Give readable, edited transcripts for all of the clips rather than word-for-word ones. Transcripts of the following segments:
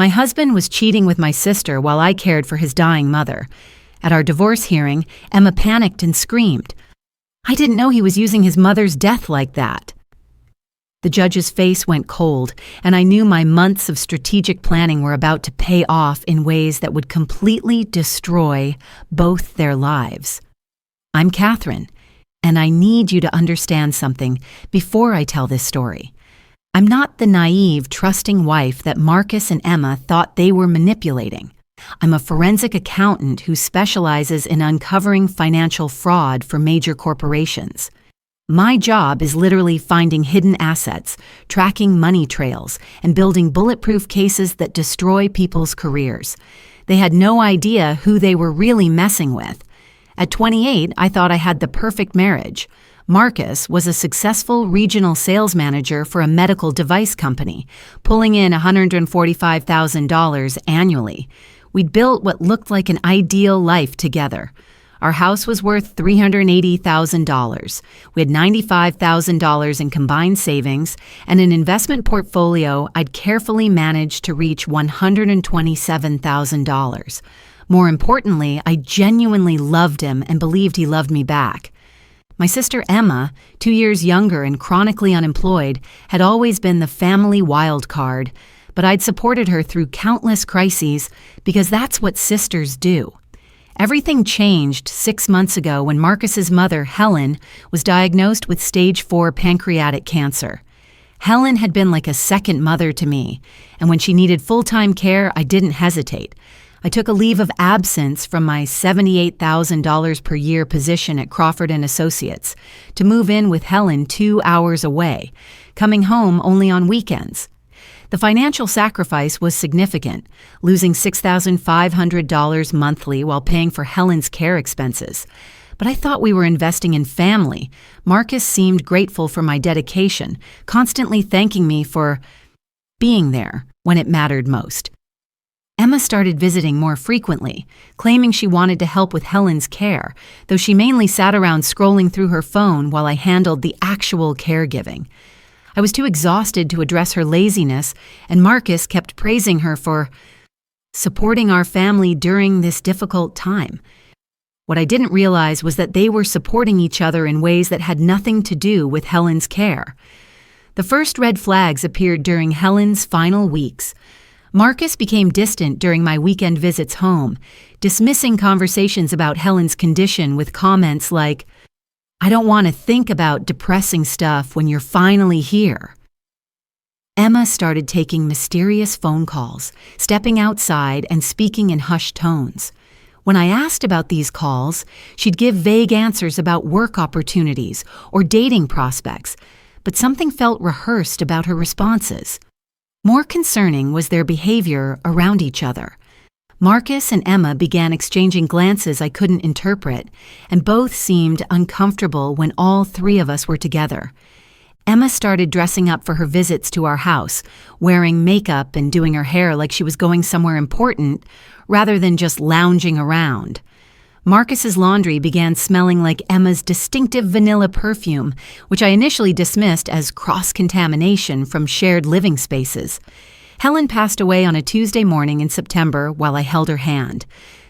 My husband was cheating with my sister while I cared for his dying mother. At our divorce hearing, Emma panicked and screamed. I didn't know he was using his mother's death like that. The judge's face went cold, and I knew my months of strategic planning were about to pay off in ways that would completely destroy both their lives. I'm Catherine, and I need you to understand something before I tell this story. I'm not the naive, trusting wife that Marcus and Emma thought they were manipulating. I'm a forensic accountant who specializes in uncovering financial fraud for major corporations. My job is literally finding hidden assets, tracking money trails, and building bulletproof cases that destroy people's careers. They had no idea who they were really messing with. At 28, I thought I had the perfect marriage. Marcus was a successful regional sales manager for a medical device company, pulling in $145,000 annually. We'd built what looked like an ideal life together. Our house was worth $380,000. We had $95,000 in combined savings and an investment portfolio I'd carefully managed to reach $127,000. More importantly, I genuinely loved him and believed he loved me back. My sister Emma, 2 years younger and chronically unemployed, had always been the family wild card, but I'd supported her through countless crises because that's what sisters do. Everything changed 6 months ago when Marcus's mother, Helen, was diagnosed with stage 4 pancreatic cancer. Helen had been like a second mother to me, and when she needed full-time care, I didn't hesitate. I took a leave of absence from my $78,000 per year position at Crawford & Associates to move in with Helen 2 hours away, coming home only on weekends. The financial sacrifice was significant, losing $6,500 monthly while paying for Helen's care expenses. But I thought we were investing in family. Marcus seemed grateful for my dedication, constantly thanking me for being there when it mattered most. Emma started visiting more frequently, claiming she wanted to help with Helen's care, though she mainly sat around scrolling through her phone while I handled the actual caregiving. I was too exhausted to address her laziness, and Marcus kept praising her for supporting our family during this difficult time. What I didn't realize was that they were supporting each other in ways that had nothing to do with Helen's care. The first red flags appeared during Helen's final weeks. Marcus became distant during my weekend visits home, dismissing conversations about Helen's condition with comments like, I don't want to think about depressing stuff when you're finally here. Emma started taking mysterious phone calls, stepping outside and speaking in hushed tones. When I asked about these calls, she'd give vague answers about work opportunities or dating prospects, but something felt rehearsed about her responses. More concerning was their behavior around each other. Marcus and Emma began exchanging glances I couldn't interpret, and both seemed uncomfortable when all three of us were together. Emma started dressing up for her visits to our house, wearing makeup and doing her hair like she was going somewhere important, rather than just lounging around. Marcus's laundry began smelling like Emma's distinctive vanilla perfume, which I initially dismissed as cross-contamination from shared living spaces. Helen passed away on a Tuesday morning in September while I held her hand.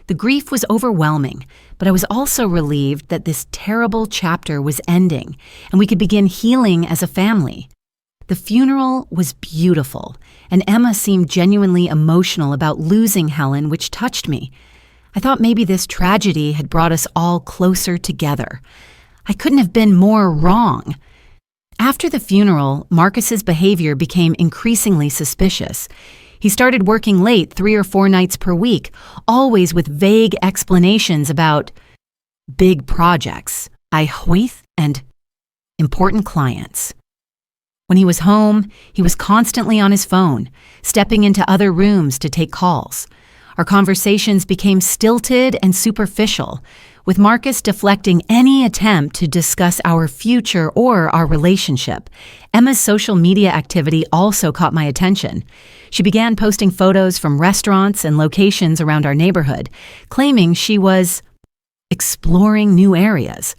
The grief was overwhelming, but I was also relieved that this terrible chapter was ending and we could begin healing as a family. The funeral was beautiful, and Emma seemed genuinely emotional about losing Helen, which touched me. I thought maybe this tragedy had brought us all closer together. I couldn't have been more wrong. After the funeral, Marcus's behavior became increasingly suspicious. He started working late 3 or 4 nights per week, always with vague explanations about big projects, and important clients. When he was home, he was constantly on his phone, stepping into other rooms to take calls. Our conversations became stilted and superficial, with Marcus deflecting any attempt to discuss our future or our relationship. Emma's social media activity also caught my attention. She began posting photos from restaurants and locations around our neighborhood, claiming she was exploring new areas.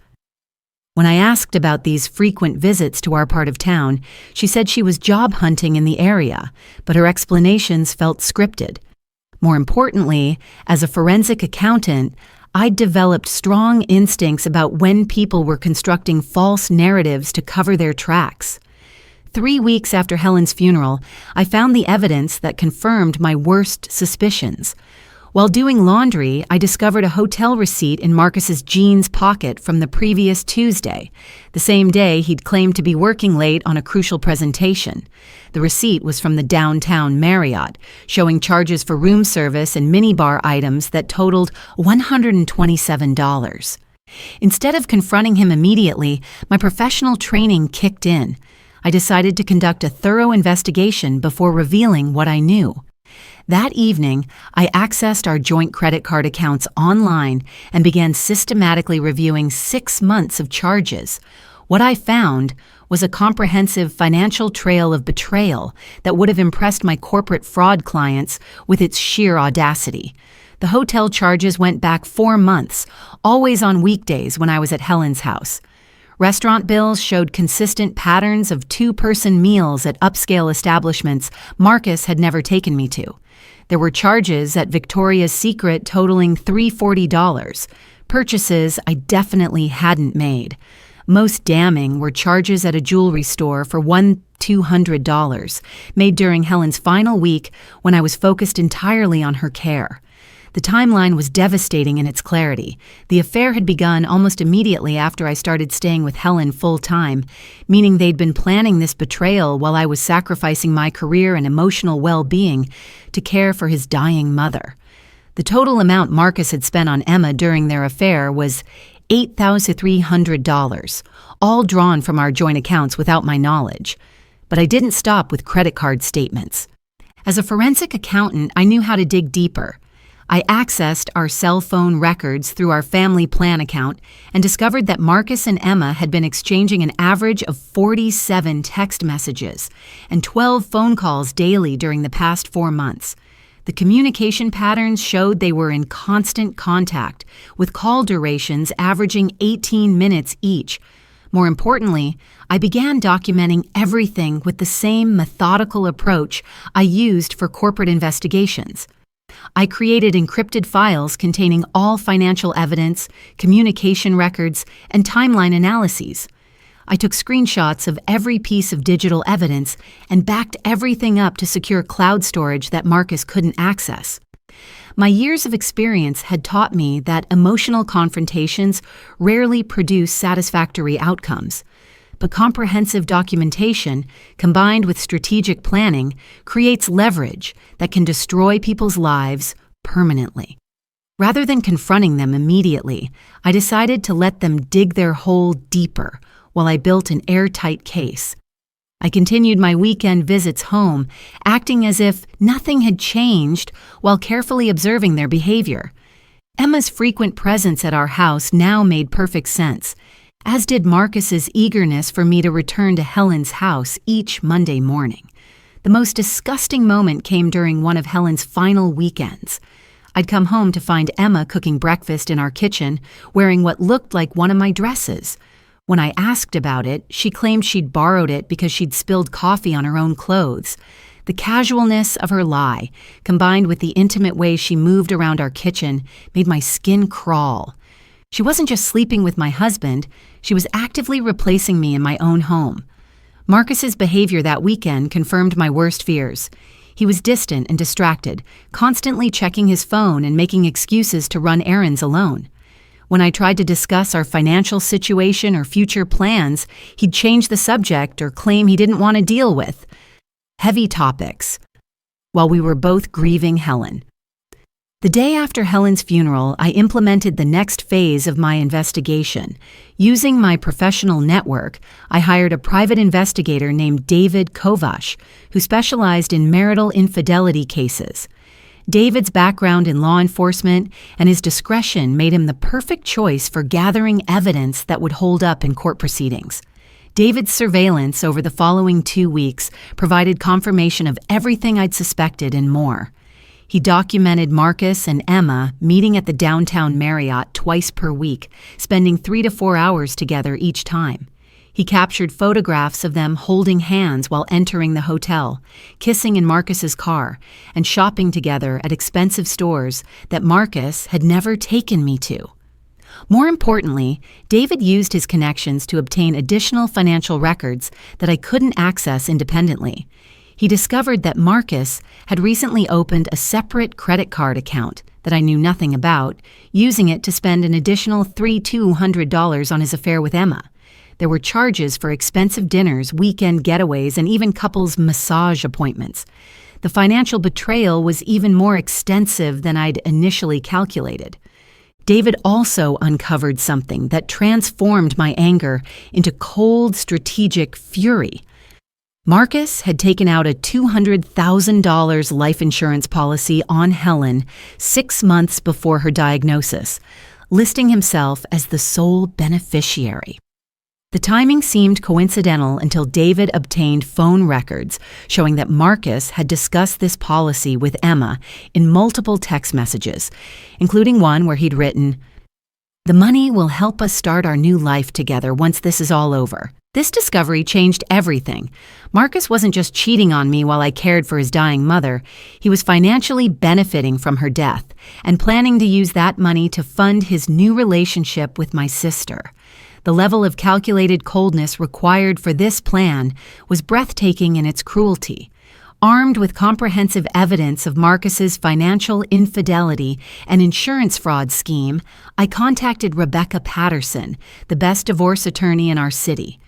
When I asked about these frequent visits to our part of town, she said she was job hunting in the area, but her explanations felt scripted. More importantly, as a forensic accountant, I'd developed strong instincts about when people were constructing false narratives to cover their tracks. 3 weeks after Helen's funeral, I found the evidence that confirmed my worst suspicions. While doing laundry, I discovered a hotel receipt in Marcus's jeans pocket from the previous Tuesday, the same day he'd claimed to be working late on a crucial presentation. The receipt was from the downtown Marriott, showing charges for room service and minibar items that totaled $127. Instead of confronting him immediately, my professional training kicked in. I decided to conduct a thorough investigation before revealing what I knew. That evening, I accessed our joint credit card accounts online and began systematically reviewing 6 months of charges. What I found was a comprehensive financial trail of betrayal that would have impressed my corporate fraud clients with its sheer audacity. The hotel charges went back 4 months, always on weekdays when I was at Helen's house. Restaurant bills showed consistent patterns of 2-person meals at upscale establishments Marcus had never taken me to. There were charges at Victoria's Secret totaling $340, purchases I definitely hadn't made. Most damning were charges at a jewelry store for $200, made during Helen's final week when I was focused entirely on her care. The timeline was devastating in its clarity. The affair had begun almost immediately after I started staying with Helen full-time, meaning they'd been planning this betrayal while I was sacrificing my career and emotional well-being to care for his dying mother. The total amount Marcus had spent on Emma during their affair was $8,300, all drawn from our joint accounts without my knowledge. But I didn't stop with credit card statements. As a forensic accountant, I knew how to dig deeper. I accessed our cell phone records through our family plan account and discovered that Marcus and Emma had been exchanging an average of 47 text messages and 12 phone calls daily during the past 4 months. The communication patterns showed they were in constant contact, with call durations averaging 18 minutes each. More importantly, I began documenting everything with the same methodical approach I used for corporate investigations. I created encrypted files containing all financial evidence, communication records, and timeline analyses. I took screenshots of every piece of digital evidence and backed everything up to secure cloud storage that Marcus couldn't access. My years of experience had taught me that emotional confrontations rarely produce satisfactory outcomes. But comprehensive documentation, combined with strategic planning, creates leverage that can destroy people's lives permanently. Rather than confronting them immediately, I decided to let them dig their hole deeper while I built an airtight case. I continued my weekend visits home, acting as if nothing had changed while carefully observing their behavior. Emma's frequent presence at our house now made perfect sense, as did Marcus's eagerness for me to return to Helen's house each Monday morning. The most disgusting moment came during one of Helen's final weekends. I'd come home to find Emma cooking breakfast in our kitchen, wearing what looked like one of my dresses. When I asked about it, she claimed she'd borrowed it because she'd spilled coffee on her own clothes. The casualness of her lie, combined with the intimate way she moved around our kitchen, made my skin crawl. She wasn't just sleeping with my husband, she was actively replacing me in my own home. Marcus's behavior that weekend confirmed my worst fears. He was distant and distracted, constantly checking his phone and making excuses to run errands alone. When I tried to discuss our financial situation or future plans, he'd change the subject or claim he didn't want to deal with heavy topics, while we were both grieving Helen. The day after Helen's funeral, I implemented the next phase of my investigation. Using my professional network, I hired a private investigator named David Kovash, who specialized in marital infidelity cases. David's background in law enforcement and his discretion made him the perfect choice for gathering evidence that would hold up in court proceedings. David's surveillance over the following 2 weeks provided confirmation of everything I'd suspected and more. He documented Marcus and Emma meeting at the downtown Marriott twice per week, spending 3 to 4 hours together each time. He captured photographs of them holding hands while entering the hotel, kissing in Marcus's car, and shopping together at expensive stores that Marcus had never taken me to. More importantly, David used his connections to obtain additional financial records that I couldn't access independently. He discovered that Marcus had recently opened a separate credit card account that I knew nothing about, using it to spend an additional $300 on his affair with Emma. There were charges for expensive dinners, weekend getaways, and even couples' massage appointments. The financial betrayal was even more extensive than I'd initially calculated. David also uncovered something that transformed my anger into cold, strategic fury. Marcus had taken out a $200,000 life insurance policy on Helen 6 months before her diagnosis, listing himself as the sole beneficiary. The timing seemed coincidental until David obtained phone records showing that Marcus had discussed this policy with Emma in multiple text messages, including one where he'd written, "The money will help us start our new life together once this is all over." This discovery changed everything. Marcus wasn't just cheating on me while I cared for his dying mother. He was financially benefiting from her death and planning to use that money to fund his new relationship with my sister. The level of calculated coldness required for this plan was breathtaking in its cruelty. Armed with comprehensive evidence of Marcus's financial infidelity and insurance fraud scheme, I contacted Rebecca Patterson, the best divorce attorney in our city.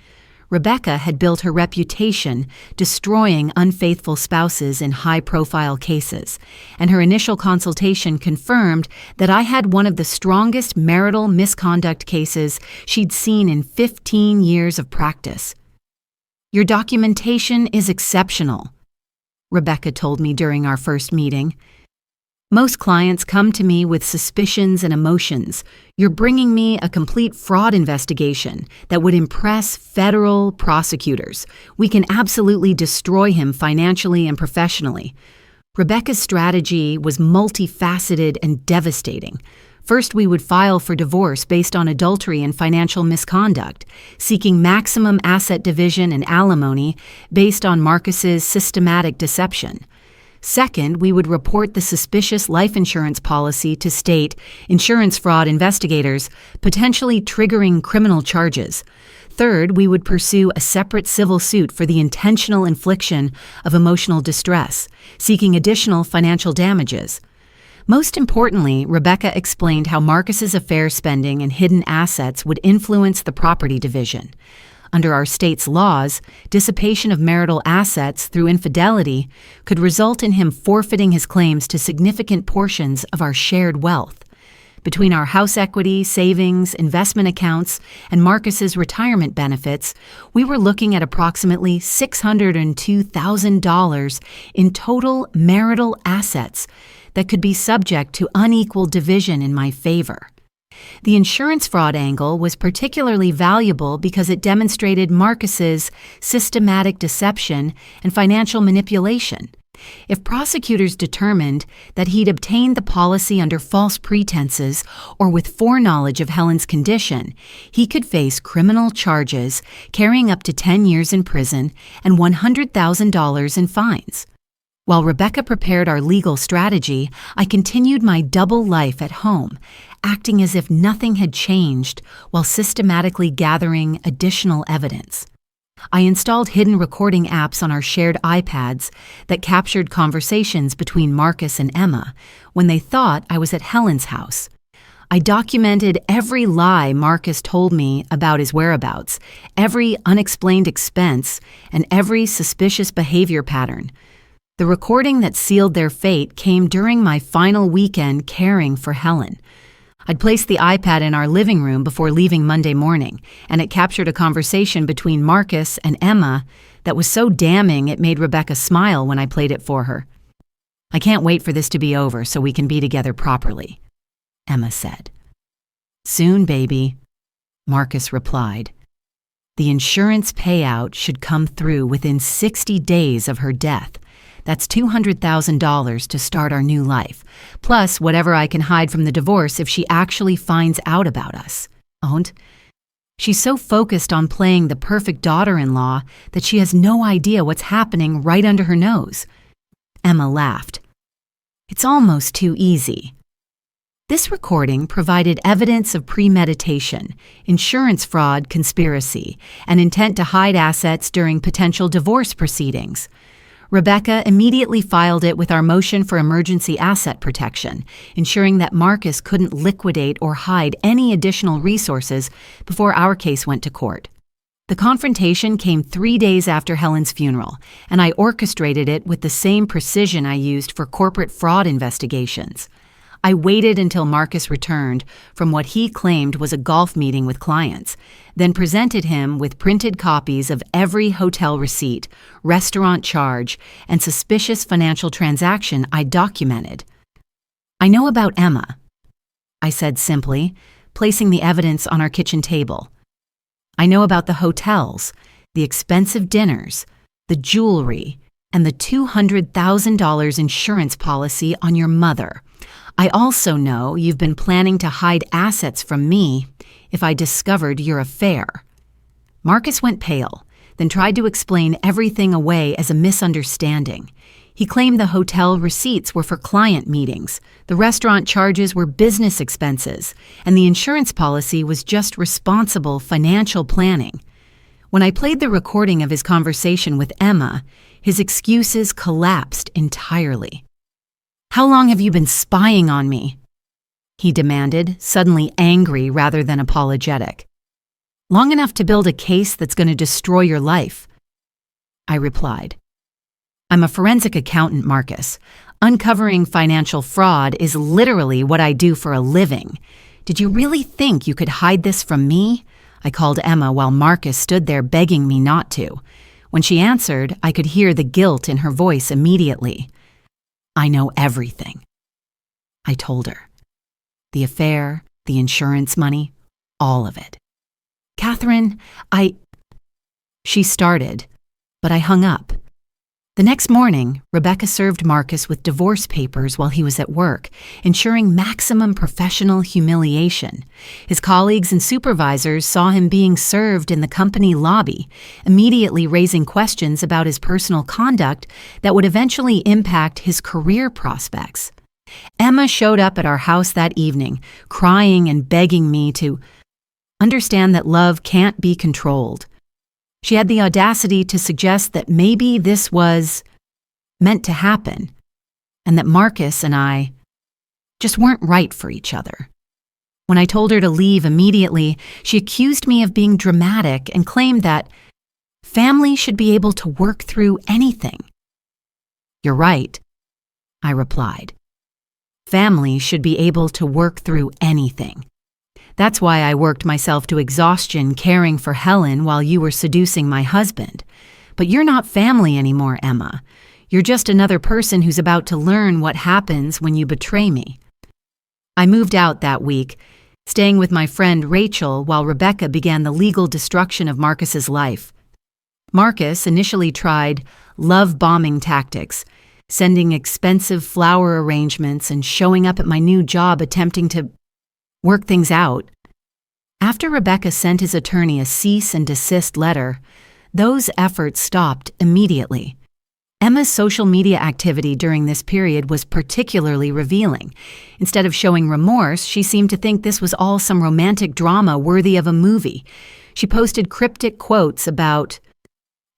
Rebecca had built her reputation destroying unfaithful spouses in high-profile cases, and her initial consultation confirmed that I had one of the strongest marital misconduct cases she'd seen in 15 years of practice. "Your documentation is exceptional," Rebecca told me during our first meeting. "Most clients come to me with suspicions and emotions. You're bringing me a complete fraud investigation that would impress federal prosecutors. We can absolutely destroy him financially and professionally." Rebecca's strategy was multifaceted and devastating. First, we would file for divorce based on adultery and financial misconduct, seeking maximum asset division and alimony based on Marcus's systematic deception. Second, we would report the suspicious life insurance policy to state insurance fraud investigators, potentially triggering criminal charges. Third, we would pursue a separate civil suit for the intentional infliction of emotional distress, seeking additional financial damages. Most importantly, Rebecca explained how Marcus's affair spending and hidden assets would influence the property division. Under our state's laws, dissipation of marital assets through infidelity could result in him forfeiting his claims to significant portions of our shared wealth. Between our house equity, savings, investment accounts, and Marcus's retirement benefits, we were looking at approximately $602,000 in total marital assets that could be subject to unequal division in my favor. The insurance fraud angle was particularly valuable because it demonstrated Marcus's systematic deception and financial manipulation. If prosecutors determined that he'd obtained the policy under false pretenses or with foreknowledge of Helen's condition, he could face criminal charges carrying up to 10 years in prison and $100,000 in fines. While Rebecca prepared our legal strategy, I continued my double life at home, acting as if nothing had changed while systematically gathering additional evidence. I installed hidden recording apps on our shared iPads that captured conversations between Marcus and Emma when they thought I was at Helen's house. I documented every lie Marcus told me about his whereabouts, every unexplained expense, and every suspicious behavior pattern. The recording that sealed their fate came during my final weekend caring for Helen. I'd placed the iPad in our living room before leaving Monday morning, and it captured a conversation between Marcus and Emma that was so damning it made Rebecca smile when I played it for her. "I can't wait for this to be over so we can be together properly," Emma said. "Soon, baby," Marcus replied. The insurance payout should come through within 60 days of her death. That's $200,000 to start our new life, plus whatever I can hide from the divorce if she actually finds out about us. Owned? She's so focused on playing the perfect daughter-in-law that she has no idea what's happening right under her nose. Emma laughed. It's almost too easy. This recording provided evidence of premeditation, insurance fraud, conspiracy, and intent to hide assets during potential divorce proceedings. Rebecca immediately filed it with our motion for emergency asset protection, ensuring that Marcus couldn't liquidate or hide any additional resources before our case went to court. The confrontation came 3 days after Helen's funeral, and I orchestrated it with the same precision I used for corporate fraud investigations. I waited until Marcus returned from what he claimed was a golf meeting with clients, then presented him with printed copies of every hotel receipt, restaurant charge, and suspicious financial transaction I documented. I know about Emma, I said simply, placing the evidence on our kitchen table. I know about the hotels, the expensive dinners, the jewelry, and the $200,000 insurance policy on your mother. I also know you've been planning to hide assets from me if I discovered your affair. Marcus went pale, then tried to explain everything away as a misunderstanding. He claimed the hotel receipts were for client meetings, the restaurant charges were business expenses, and the insurance policy was just responsible financial planning. When I played the recording of his conversation with Emma, his excuses collapsed entirely. How long have you been spying on me? He demanded, suddenly angry rather than apologetic. Long enough to build a case that's going to destroy your life, I replied. I'm a forensic accountant, Marcus. Uncovering financial fraud is literally what I do for a living. Did you really think you could hide this from me? I called Emma while Marcus stood there begging me not to. When she answered, I could hear the guilt in her voice immediately. I know everything, I told her. The affair, the insurance money, all of it. Catherine, She started, but I hung up. The next morning, Rebecca served Marcus with divorce papers while he was at work, ensuring maximum professional humiliation. His colleagues and supervisors saw him being served in the company lobby, immediately raising questions about his personal conduct that would eventually impact his career prospects. Emma showed up at our house that evening, crying and begging me to understand that love can't be controlled. She had the audacity to suggest that maybe this was meant to happen, and that Marcus and I just weren't right for each other. When I told her to leave immediately, she accused me of being dramatic and claimed that family should be able to work through anything. You're right, I replied. Family should be able to work through anything. That's why I worked myself to exhaustion caring for Helen while you were seducing my husband. But you're not family anymore, Emma. You're just another person who's about to learn what happens when you betray me. I moved out that week, staying with my friend Rachel while Rebecca began the legal destruction of Marcus's life. Marcus initially tried love-bombing tactics, sending expensive flower arrangements and showing up at my new job attempting to work things out. After Rebecca sent his attorney a cease and desist letter, those efforts stopped immediately. Emma's social media activity during this period was particularly revealing. Instead of showing remorse, she seemed to think this was all some romantic drama worthy of a movie. She posted cryptic quotes about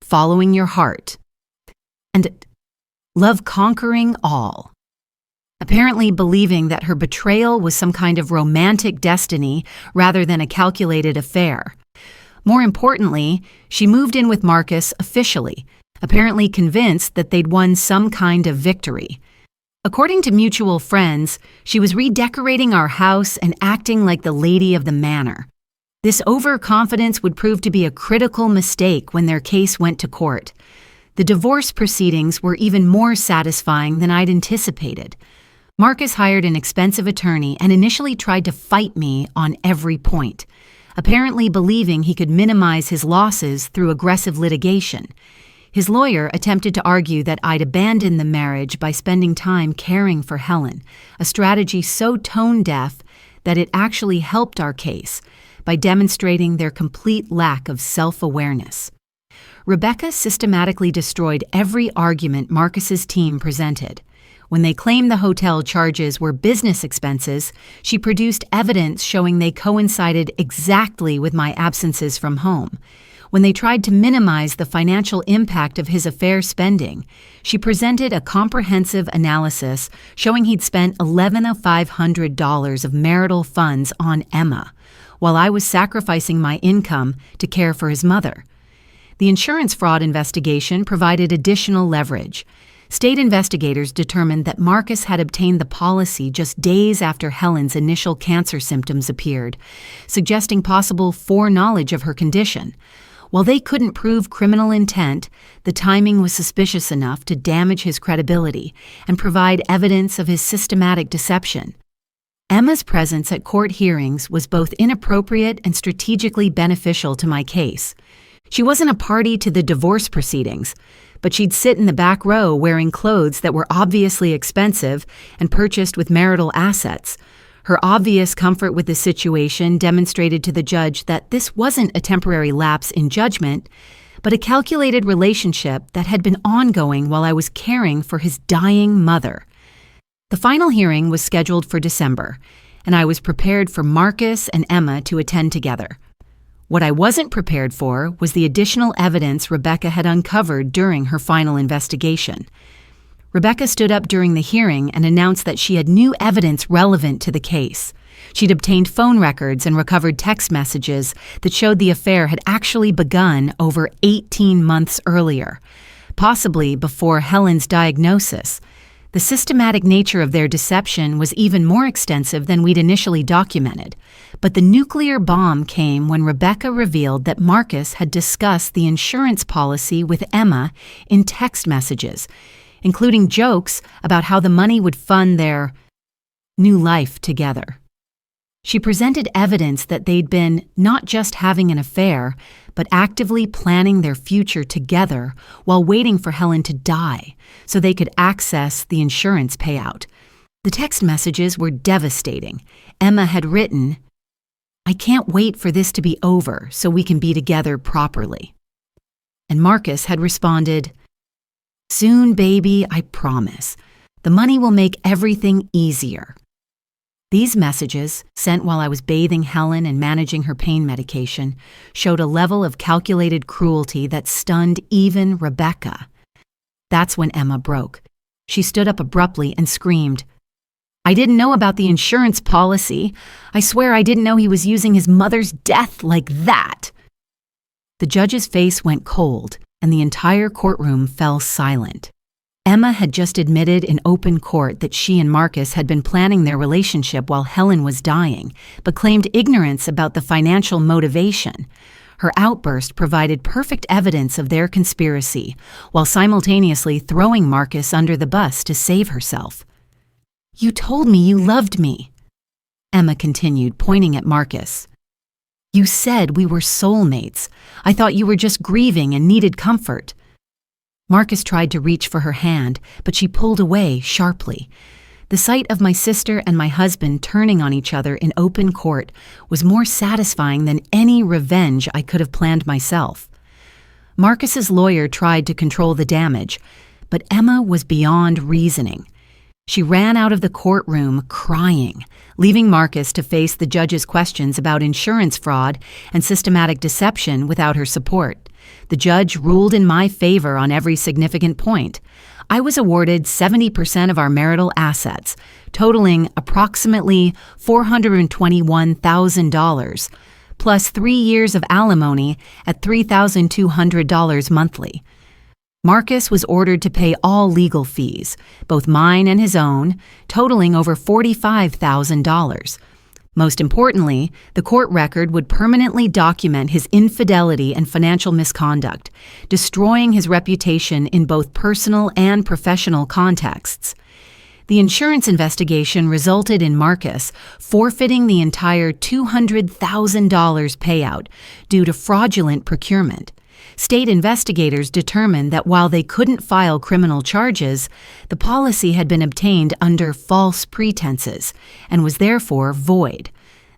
following your heart and love conquering all. Apparently believing that her betrayal was some kind of romantic destiny rather than a calculated affair. More importantly, she moved in with Marcus officially, apparently convinced that they'd won some kind of victory. According to mutual friends, she was redecorating our house and acting like the lady of the manor. This overconfidence would prove to be a critical mistake when their case went to court. The divorce proceedings were even more satisfying than I'd anticipated. Marcus hired an expensive attorney and initially tried to fight me on every point, apparently believing he could minimize his losses through aggressive litigation. His lawyer attempted to argue that I'd abandoned the marriage by spending time caring for Helen, a strategy so tone-deaf that it actually helped our case by demonstrating their complete lack of self-awareness. Rebecca systematically destroyed every argument Marcus's team presented. When they claimed the hotel charges were business expenses, she produced evidence showing they coincided exactly with my absences from home. When they tried to minimize the financial impact of his affair spending, she presented a comprehensive analysis showing he'd spent $11,500 of marital funds on Emma, while I was sacrificing my income to care for his mother. The insurance fraud investigation provided additional leverage. State investigators determined that Marcus had obtained the policy just days after Helen's initial cancer symptoms appeared, suggesting possible foreknowledge of her condition. While they couldn't prove criminal intent, the timing was suspicious enough to damage his credibility and provide evidence of his systematic deception. Emma's presence at court hearings was both inappropriate and strategically beneficial to my case. She wasn't a party to the divorce proceedings, but she'd sit in the back row wearing clothes that were obviously expensive and purchased with marital assets. Her obvious comfort with the situation demonstrated to the judge that this wasn't a temporary lapse in judgment, but a calculated relationship that had been ongoing while I was caring for his dying mother. The final hearing was scheduled for December, and I was prepared for Marcus and Emma to attend together. What I wasn't prepared for was the additional evidence Rebecca had uncovered during her final investigation. Rebecca stood up during the hearing and announced that she had new evidence relevant to the case. She'd obtained phone records and recovered text messages that showed the affair had actually begun over 18 months earlier, possibly before Helen's diagnosis. The systematic nature of their deception was even more extensive than we'd initially documented. But the nuclear bomb came when Rebecca revealed that Marcus had discussed the insurance policy with Emma in text messages, including jokes about how the money would fund their new life together. She presented evidence that they'd been not just having an affair, but actively planning their future together while waiting for Helen to die so they could access the insurance payout. The text messages were devastating. Emma had written, "I can't wait for this to be over so we can be together properly." And Marcus had responded, "Soon, baby, I promise. The money will make everything easier." These messages, sent while I was bathing Helen and managing her pain medication, showed a level of calculated cruelty that stunned even Rebecca. That's when Emma broke. She stood up abruptly and screamed, "I didn't know about the insurance policy. I swear I didn't know he was using his mother's death like that." The judge's face went cold, and the entire courtroom fell silent. Emma had just admitted in open court that she and Marcus had been planning their relationship while Helen was dying, but claimed ignorance about the financial motivation. Her outburst provided perfect evidence of their conspiracy, while simultaneously throwing Marcus under the bus to save herself. "You told me you loved me," Emma continued, pointing at Marcus. "You said we were soulmates. I thought you were just grieving and needed comfort." Marcus tried to reach for her hand, but she pulled away sharply. The sight of my sister and my husband turning on each other in open court was more satisfying than any revenge I could have planned myself. Marcus's lawyer tried to control the damage, but Emma was beyond reasoning. She ran out of the courtroom crying, leaving Marcus to face the judge's questions about insurance fraud and systematic deception without her support. The judge ruled in my favor on every significant point. I was awarded 70% of our marital assets, totaling approximately $421,000, plus 3 years of alimony at $3,200 monthly. Marcus was ordered to pay all legal fees, both mine and his own, totaling over $45,000. Most importantly, the court record would permanently document his infidelity and financial misconduct, destroying his reputation in both personal and professional contexts. The insurance investigation resulted in Marcus forfeiting the entire $200,000 payout due to fraudulent procurement. State investigators determined that while they couldn't file criminal charges, the policy had been obtained under false pretenses and was therefore void.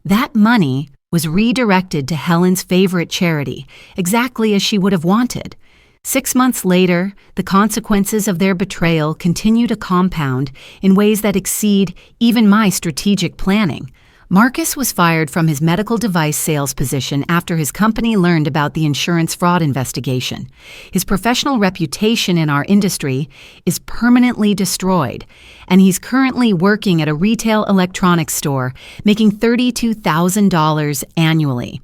That money was redirected to Helen's favorite charity, exactly as she would have wanted. 6 months later, the consequences of their betrayal continue to compound in ways that exceed even my strategic planning. Marcus was fired from his medical device sales position after his company learned about the insurance fraud investigation. His professional reputation in our industry is permanently destroyed, and he's currently working at a retail electronics store, making $32,000 annually.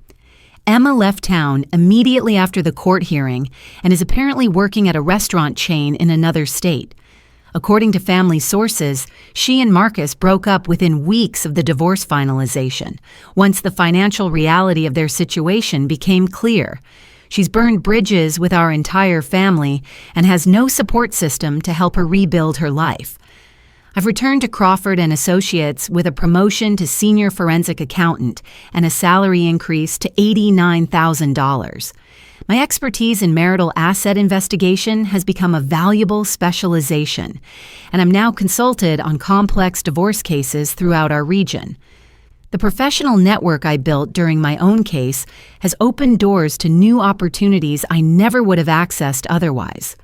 Emma left town immediately after the court hearing and is apparently working at a restaurant chain in another state. According to family sources, she and Marcus broke up within weeks of the divorce finalization, once the financial reality of their situation became clear. She's burned bridges with our entire family and has no support system to help her rebuild her life. I've returned to Crawford and Associates with a promotion to senior forensic accountant and a salary increase to $89,000. My expertise in marital asset investigation has become a valuable specialization, and I'm now consulted on complex divorce cases throughout our region. The professional network I built during my own case has opened doors to new opportunities I never would have accessed otherwise.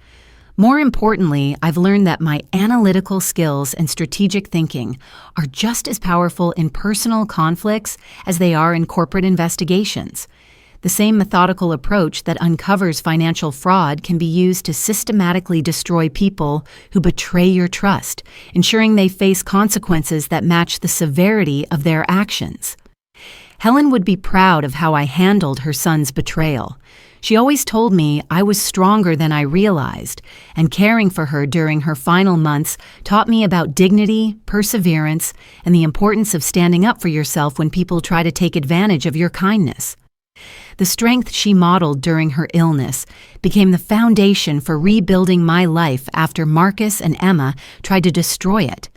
More importantly, I've learned that my analytical skills and strategic thinking are just as powerful in personal conflicts as they are in corporate investigations. The same methodical approach that uncovers financial fraud can be used to systematically destroy people who betray your trust, ensuring they face consequences that match the severity of their actions. Helen would be proud of how I handled her son's betrayal. She always told me I was stronger than I realized, and caring for her during her final months taught me about dignity, perseverance, and the importance of standing up for yourself when people try to take advantage of your kindness. The strength she modeled during her illness became the foundation for rebuilding my life after Marcus and Emma tried to destroy it.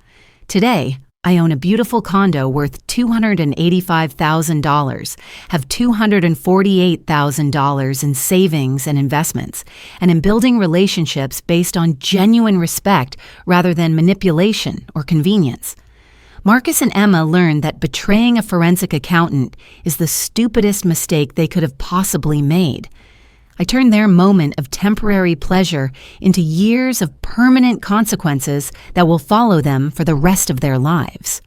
Today, I own a beautiful condo worth $285,000, have $248,000 in savings and investments, and am building relationships based on genuine respect rather than manipulation or convenience. Marcus and Emma learned that betraying a forensic accountant is the stupidest mistake they could have possibly made. I turned their moment of temporary pleasure into years of permanent consequences that will follow them for the rest of their lives.